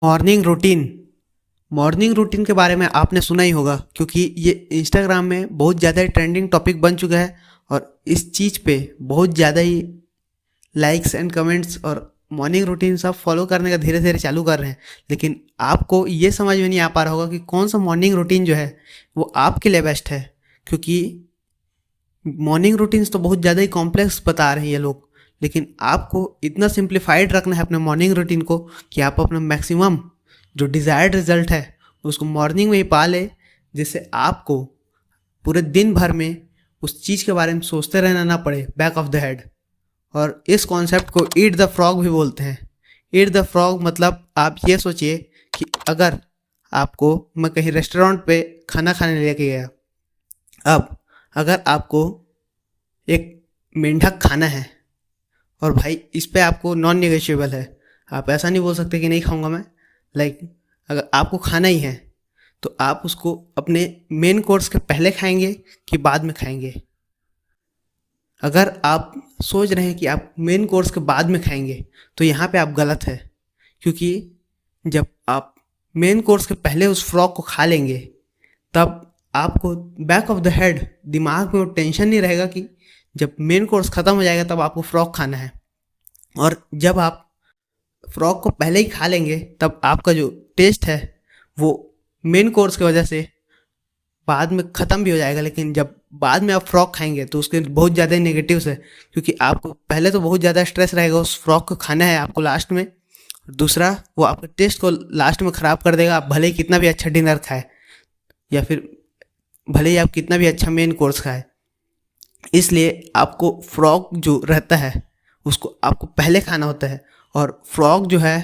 Morning routine. Morning routine के बारे में आपने सुना ही होगा, क्योंकि ये इंस्टाग्राम में बहुत ज़्यादा ट्रेंडिंग टॉपिक बन चुका है और इस चीज़ पे बहुत ज़्यादा ही लाइक्स एंड कमेंट्स और मॉर्निंग रूटीन सब फॉलो करने का धीरे धीरे चालू कर रहे हैं। लेकिन आपको ये समझ में नहीं आ पा रहा होगा कि कौन सा मॉर्निंग रूटीन जो है वो आपके लिए बेस्ट है, क्योंकि मॉर्निंग रूटीन्स तो बहुत ज़्यादा ही कॉम्प्लेक्स बता रहे हैं ये लोग। लेकिन आपको इतना सिंप्लीफाइड रखना है अपने मॉर्निंग रूटीन को कि आप अपना मैक्सिमम जो डिज़ायर्ड रिजल्ट है उसको मॉर्निंग में ही पा ले, जिससे आपको पूरे दिन भर में उस चीज़ के बारे में सोचते रहना ना पड़े बैक ऑफ द हेड। और इस कॉन्सेप्ट को ईट द फ्रॉग भी बोलते हैं। ईट द फ्रॉग मतलब आप ये सोचिए कि अगर आपको मैं कहीं रेस्टोरेंट पे खाना खाने लेके गया, अब अगर आपको एक मेंढक खाना है और भाई इस पे आपको नॉन नेगोशिएबल है, आप ऐसा नहीं बोल सकते कि नहीं खाऊंगा मैं। लाइक अगर आपको खाना ही है तो आप उसको अपने मेन कोर्स के पहले खाएंगे कि बाद में खाएंगे। अगर आप सोच रहे हैं कि आप मेन कोर्स के बाद में खाएंगे तो यहाँ पे आप गलत है, क्योंकि जब आप मेन कोर्स के पहले उस फ्रॉक को खा लेंगे तब आपको बैक ऑफ द हेड दिमाग में वो टेंशन नहीं रहेगा कि जब मेन कोर्स ख़त्म हो जाएगा तब आपको फ्रॉक खाना है। और जब आप फ्रॉक को पहले ही खा लेंगे तब आपका जो टेस्ट है वो मेन कोर्स की वजह से बाद में ख़त्म भी हो जाएगा। लेकिन जब बाद में आप फ्रॉक खाएंगे तो उसके बहुत ज़्यादा नेगेटिव्स है, क्योंकि आपको पहले तो बहुत ज़्यादा स्ट्रेस रहेगा उस फ्रॉक को खाना है आपको लास्ट में। दूसरा, वो आपके टेस्ट को लास्ट में ख़राब कर देगा। आप भले ही कितना भी अच्छा डिनर खाए या फिर भले ही आप कितना भी अच्छा मेन कोर्स खाए, इसलिए आपको फ्रॉक जो रहता है उसको आपको पहले खाना होता है। और फ्रॉक जो है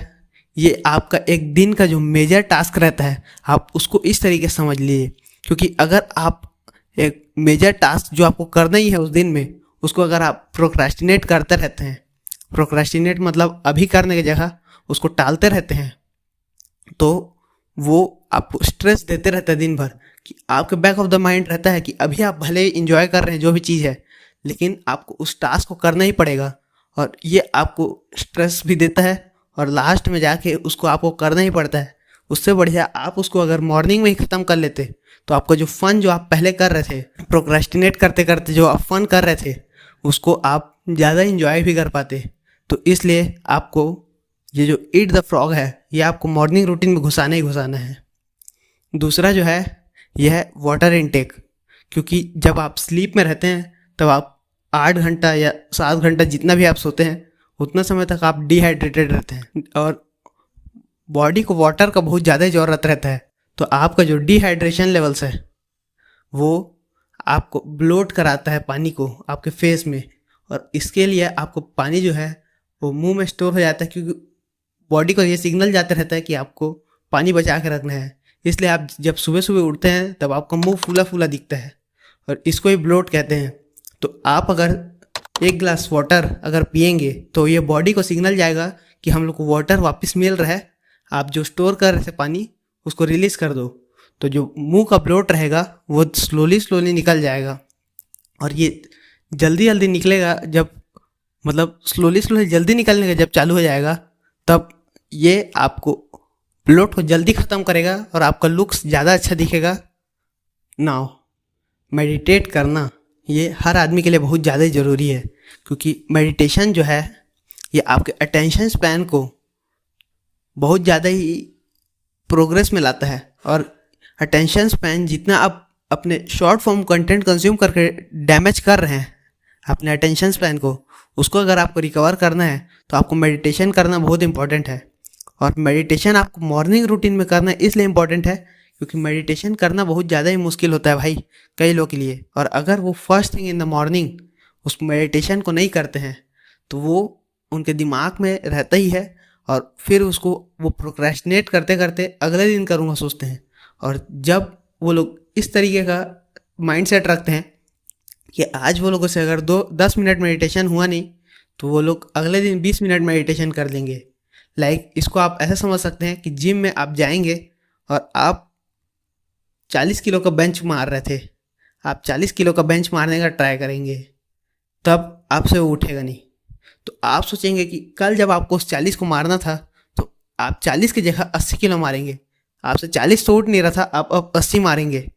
ये आपका एक दिन का जो मेजर टास्क रहता है, आप उसको इस तरीके से समझ लीजिए। क्योंकि अगर आप एक मेजर टास्क जो आपको करना ही है उस दिन में, उसको अगर आप प्रोक्रेस्टिनेट करते रहते हैं, प्रोक्रेस्टिनेट मतलब अभी करने की जगह उसको टालते रहते हैं, तो वो आपको स्ट्रेस देते रहता है दिन भर। कि आपके बैक ऑफ द माइंड रहता है कि अभी आप भले ही इंजॉय कर रहे हैं जो भी चीज़ है, लेकिन आपको उस टास्क को करना ही पड़ेगा। और ये आपको स्ट्रेस भी देता है और लास्ट में जाके उसको आपको करना ही पड़ता है। उससे बढ़िया आप उसको अगर मॉर्निंग में ही ख़त्म कर लेते तो आपका जो फ़न जो आप पहले कर रहे थे, प्रोक्रेस्टिनेट करते करते जो आप फ़न कर रहे थे, उसको आप ज़्यादा इंजॉय भी कर पाते। तो इसलिए आपको ये जो ईट द फ्रॉग है ये आपको मॉर्निंग रूटीन में घुसाना ही घुसाना है। दूसरा जो है यह है वाटर इनटेक, क्योंकि जब आप स्लीप में रहते हैं तब आप 8 घंटा या 7 घंटा जितना भी आप सोते हैं उतना समय तक आप डिहाइड्रेटेड रहते हैं और बॉडी को वाटर का बहुत ज़्यादा ज़रूरत रहता है। तो आपका जो डिहाइड्रेशन लेवल्स है वो आपको ब्लोट कराता है पानी को आपके फेस में। और इसके लिए आपको पानी जो है वो मुंह में स्टोर हो जाता है, क्योंकि बॉडी को ये सिग्नल जाता रहता है कि आपको पानी बचा के रखना है। इसलिए आप जब सुबह सुबह उठते हैं तब आपका मुंह फूला फूला दिखता है और इसको ही ब्लोट कहते हैं। तो आप अगर 1 गिलास वाटर अगर पिएंगे तो ये बॉडी को सिग्नल जाएगा कि हम लोग को वाटर वापस मिल रहा है, आप जो स्टोर कर रहे थे पानी उसको रिलीज़ कर दो। तो जो मुंह का ब्लोट रहेगा वो स्लोली स्लोली निकल जाएगा। और ये जल्दी जल्दी निकलेगा जब, मतलब स्लोली स्लोली जल्दी निकलने का जब चालू हो जाएगा तब ये आपको ब्लोट को जल्दी ख़त्म करेगा और आपका लुक्स ज़्यादा अच्छा दिखेगा। नाउ मेडिटेट करना ये हर आदमी के लिए बहुत ज़्यादा ज़रूरी है, क्योंकि मेडिटेशन जो है ये आपके अटेंशन स्पैन को बहुत ज़्यादा ही प्रोग्रेस में लाता है। और अटेंशन स्पैन जितना आप अपने शॉर्ट फॉर्म कंटेंट कंज्यूम करके डैमेज कर रहे हैं अपने अटेंशन स्पैन को, उसको अगर आपको रिकवर करना है तो आपको मेडिटेशन करना बहुत इंपॉर्टेंट है। और मेडिटेशन आपको मॉर्निंग रूटीन में करना इसलिए इम्पॉर्टेंट है क्योंकि मेडिटेशन करना बहुत ज़्यादा ही मुश्किल होता है भाई कई लोगों के लिए। और अगर वो first thing in the morning उस मेडिटेशन को नहीं करते हैं तो वो उनके दिमाग में रहता ही है और फिर उसको वो प्रोक्रेस्टिनेट करते करते अगले दिन करूँगा सोचते हैं। और जब वो लोग इस तरीके का माइंडसेट रखते हैं कि आज वो लोगों से अगर 10 मिनट मेडिटेशन हुआ नहीं तो वो लोग अगले दिन 20 मिनट मेडिटेशन कर लेंगे। लाइक इसको आप ऐसा समझ सकते हैं कि जिम में आप जाएंगे और आप 40 किलो का बेंच मार रहे थे, आप 40 किलो का बेंच मारने का ट्राई करेंगे, तब आपसे वो उठेगा नहीं। तो आप सोचेंगे कि कल जब आपको उस 40 को मारना था तो आप 40 की जगह 80 किलो मारेंगे। आपसे 40 तो उठ नहीं रहा था, आप अब 80 मारेंगे।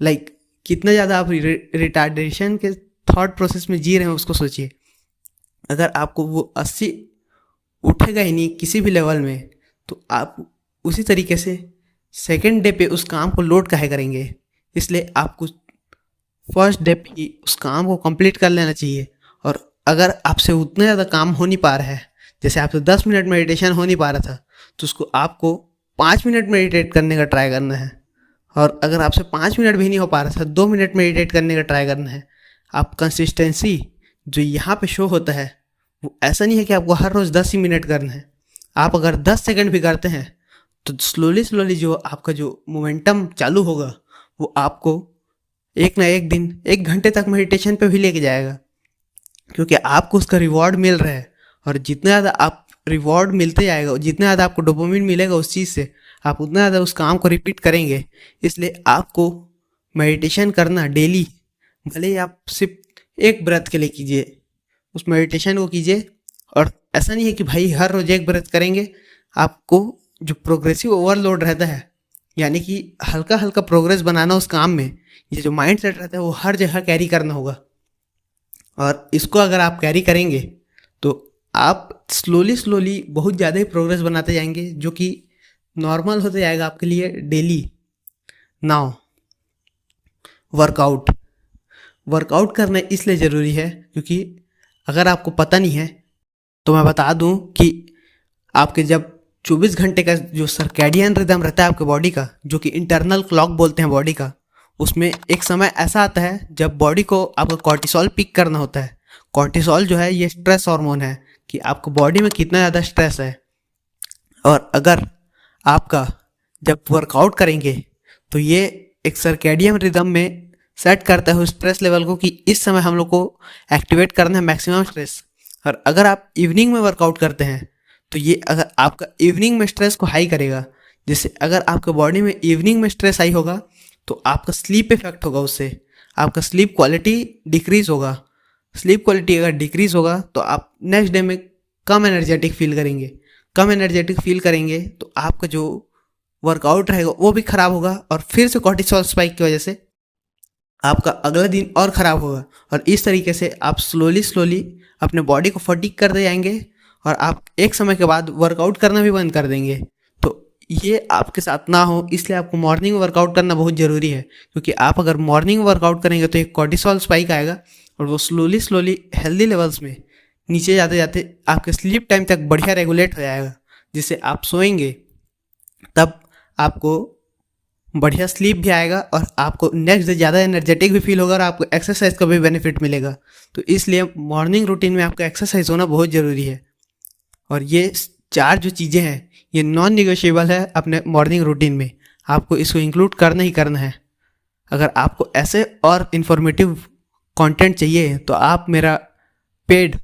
लाइक कितना ज़्यादा आप रिटार्डेशन के थॉट प्रोसेस में जी रहे हैं उसको सोचिए। अगर आपको वो 80 उठेगा ही नहीं किसी भी लेवल में, तो आप उसी तरीके से सेकेंड डे पे उस काम को लोड काहे करेंगे। इसलिए आपको फर्स्ट डे पे ही उस काम को कंप्लीट कर लेना चाहिए। और अगर आपसे उतना ज़्यादा काम हो नहीं पा रहा है, जैसे आपसे 10 मिनट मेडिटेशन हो नहीं पा रहा था, तो उसको आपको 5 मिनट मेडिटेट करने का ट्राई करना है। और अगर आपसे 5 मिनट भी नहीं हो पा रहा था, 2 मिनट मेडिटेट करने का ट्राई करना है। आप कंसिस्टेंसी जो यहाँ पे शो होता है, वो ऐसा नहीं है कि आपको हर रोज़ 10 ही मिनट करना है। आप अगर 10 सेकंड भी करते हैं तो स्लोली स्लोली जो आपका जो मोमेंटम चालू होगा, वो आपको एक ना एक दिन 1 घंटे तक मेडिटेशन पे भी लेके जाएगा, क्योंकि आपको उसका रिवॉर्ड मिल रहा है। और जितना ज़्यादा आप रिवॉर्ड मिलते जाएगा, जितना ज़्यादा आपको डोपामिन मिलेगा उस चीज़ से, आप उतना ज़्यादा उस काम को रिपीट करेंगे। इसलिए आपको मेडिटेशन करना डेली, भले ही आप सिर्फ एक ब्रेथ के लिए कीजिए, उस मेडिटेशन को कीजिए। और ऐसा नहीं है कि भाई हर रोज़ एक ब्रेथ करेंगे। आपको जो प्रोग्रेसिव ओवरलोड रहता है, यानी कि हल्का हल्का प्रोग्रेस बनाना उस काम में, ये जो माइंड सेट रहता है वो हर जगह कैरी करना होगा। और इसको अगर आप कैरी करेंगे तो आप स्लोली स्लोली बहुत ज़्यादा ही प्रोग्रेस बनाते जाएंगे, जो कि नॉर्मल होते जाएगा आपके लिए डेली। नाउ वर्कआउट वर्कआउट करना इसलिए ज़रूरी है क्योंकि अगर आपको पता नहीं है तो मैं बता दूं कि आपके जब 24 घंटे का जो सर्कैडियन रिदम रहता है आपके बॉडी का, जो कि इंटरनल क्लॉक बोलते हैं बॉडी का, उसमें एक समय ऐसा आता है जब बॉडी को आपका कॉर्टिसोल पिक करना होता है। कॉर्टिसोल जो है ये स्ट्रेस हार्मोन है कि आपको बॉडी में कितना ज़्यादा स्ट्रेस है। और अगर आपका जब वर्कआउट करेंगे तो ये एक सर्कैडियन रिदम में सेट करता है उस स्ट्रेस लेवल को कि इस समय हम लोग को एक्टिवेट करना है मैक्सिमम स्ट्रेस। और अगर आप इवनिंग में वर्कआउट करते हैं तो ये अगर आपका इवनिंग में स्ट्रेस को हाई करेगा। जैसे अगर आपके बॉडी में इवनिंग में स्ट्रेस हाई होगा तो आपका स्लीप इफेक्ट होगा, उससे आपका स्लीप क्वालिटी डिक्रीज होगा। स्लीप क्वालिटी अगर डिक्रीज होगा तो आप नेक्स्ट डे में कम एनर्जेटिक फील करेंगे। कम एनर्जेटिक फील करेंगे तो आपका जो वर्कआउट रहेगा वो भी ख़राब होगा, और फिर से कॉर्टिसोल स्पाइक की वजह से आपका अगला दिन और ख़राब होगा। और इस तरीके से आप स्लोली स्लोली अपने बॉडी को फटीग करते जाएंगे और आप एक समय के बाद वर्कआउट करना भी बंद कर देंगे। तो ये आपके साथ ना हो, इसलिए आपको मॉर्निंग में वर्कआउट करना बहुत ज़रूरी है। क्योंकि आप अगर मॉर्निंग में वर्कआउट करेंगे तो एक कॉर्टिसोल स्पाइक आएगा और वो स्लोली स्लोली हेल्दी लेवल्स में नीचे जाते जाते आपके स्लीप टाइम तक बढ़िया रेगुलेट हो जाएगा, जिससे आप सोएंगे तब आपको बढ़िया स्लीप भी आएगा और आपको नेक्स्ट डे ज़्यादा एनर्जेटिक भी फील होगा और आपको एक्सरसाइज का भी बेनिफिट मिलेगा। तो इसलिए मॉर्निंग रूटीन में आपका एक्सरसाइज होना बहुत ज़रूरी है। और ये 4 जो चीज़ें हैं ये नॉन निगोशिएबल है अपने मॉर्निंग रूटीन में, आपको इसको इंक्लूड करना ही करना है। अगर आपको ऐसे और इन्फॉर्मेटिव कंटेंट चाहिए तो आप मेरा पेड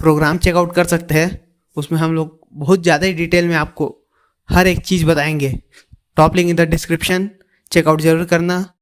प्रोग्राम चेकआउट कर सकते हैं। उसमें हम लोग बहुत ज़्यादा ही डिटेल में आपको हर एक चीज़ बताएंगे। Top link in the description, check out ज़रूर करना।